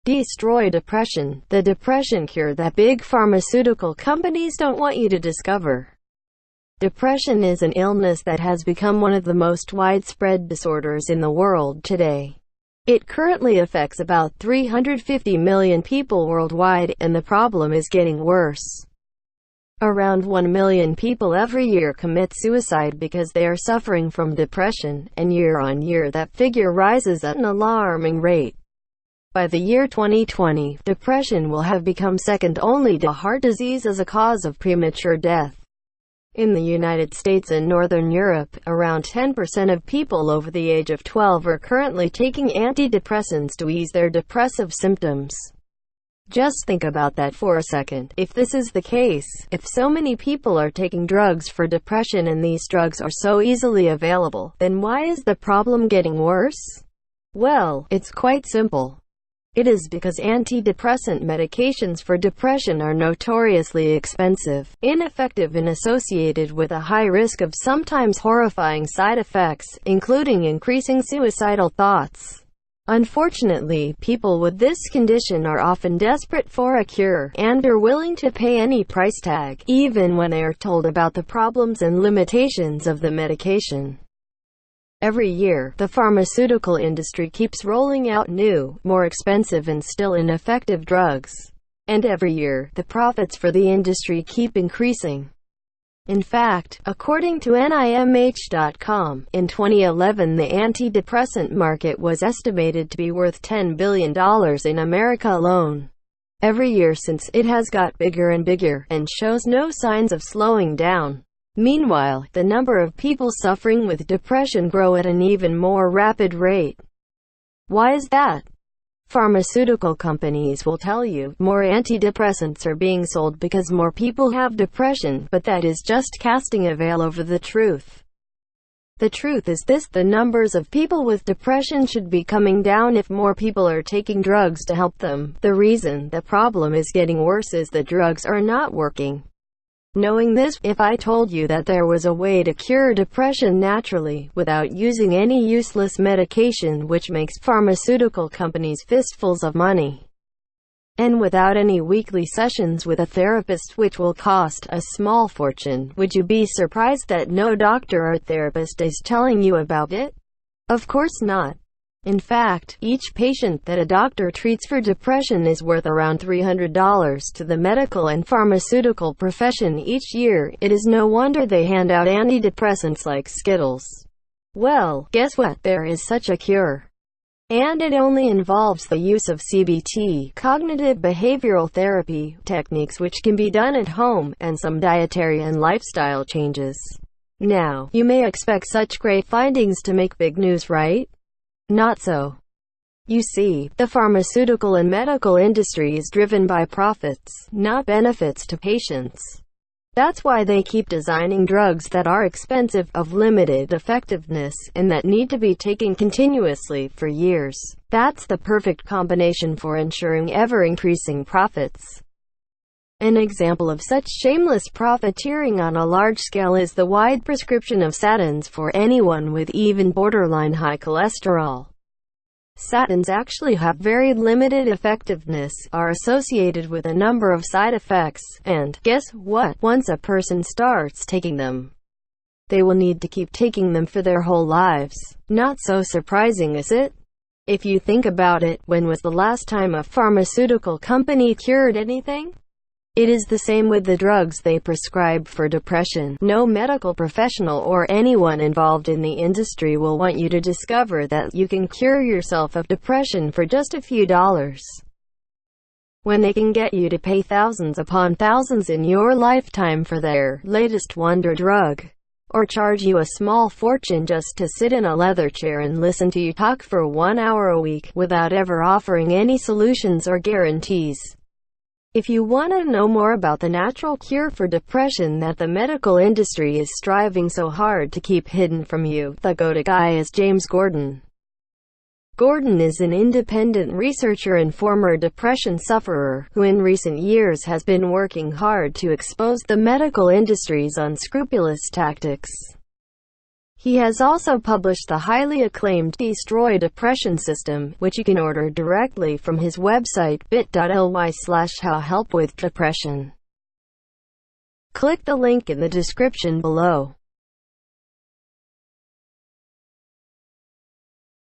Destroy depression, the depression cure that big pharmaceutical companies don't want you to discover. Depression is an illness that has become one of the most widespread disorders in the world today. It currently affects about 350 million people worldwide, and the problem is getting worse. Around 1 million people every year commit suicide because they are suffering from depression, and year on year that figure rises at an alarming rate. By the year 2020, depression will have become second only to heart disease as a cause of premature death. In the United States and Northern Europe, around 10% of people over the age of 12 are currently taking antidepressants to ease their depressive symptoms. Just think about that for a second. If this is the case, if so many people are taking drugs for depression and these drugs are so easily available, then why is the problem getting worse? Well, it's quite simple. It is because antidepressant medications for depression are notoriously expensive, ineffective and associated with a high risk of sometimes horrifying side effects, including increasing suicidal thoughts. Unfortunately, people with this condition are often desperate for a cure, and are willing to pay any price tag, even when they are told about the problems and limitations of the medication. Every year, the pharmaceutical industry keeps rolling out new, more expensive and still ineffective drugs. And every year, the profits for the industry keep increasing. In fact, according to NIMH.com, in 2011 the antidepressant market was estimated to be worth $10 billion in America alone. Every year since, it has got bigger and bigger, and shows no signs of slowing down. Meanwhile, the number of people suffering with depression grow at an even more rapid rate. Why is that? Pharmaceutical companies will tell you more antidepressants are being sold because more people have depression, but that is just casting a veil over the truth. The truth is this: the numbers of people with depression should be coming down if more people are taking drugs to help them. The reason the problem is getting worse is the drugs are not working. Knowing this, if I told you that there was a way to cure depression naturally, without using any useless medication which makes pharmaceutical companies fistfuls of money, and without any weekly sessions with a therapist which will cost a small fortune, would you be surprised that no doctor or therapist is telling you about it? Of course not. In fact, each patient that a doctor treats for depression is worth around $300 to the medical and pharmaceutical profession each year. It is no wonder they hand out antidepressants like Skittles. Well, guess what? There is such a cure. And it only involves the use of CBT, cognitive behavioral therapy, techniques which can be done at home, and some dietary and lifestyle changes. Now, you may expect such great findings to make big news, right? Not so. You see, the pharmaceutical and medical industry is driven by profits, not benefits to patients. That's why they keep designing drugs that are expensive, of limited effectiveness, and that need to be taken continuously for years. That's the perfect combination for ensuring ever-increasing profits. An example of such shameless profiteering on a large scale is the wide prescription of statins for anyone with even borderline high cholesterol. Statins actually have very limited effectiveness, are associated with a number of side effects, and, guess what? Once a person starts taking them, they will need to keep taking them for their whole lives. Not so surprising, is it? If you think about it, when was the last time a pharmaceutical company cured anything? It is the same with the drugs they prescribe for depression. No medical professional or anyone involved in the industry will want you to discover that you can cure yourself of depression for just a few dollars, when they can get you to pay thousands upon thousands in your lifetime for their latest wonder drug, or charge you a small fortune just to sit in a leather chair and listen to you talk for 1 hour a week, without ever offering any solutions or guarantees. If you want to know more about the natural cure for depression that the medical industry is striving so hard to keep hidden from you, the go-to guy is James Gordon. Gordon is an independent researcher and former depression sufferer, who in recent years has been working hard to expose the medical industry's unscrupulous tactics. He has also published the highly acclaimed Destroy Depression System, which you can order directly from his website bit.ly/howhelpwithdepression. Click the link in the description below.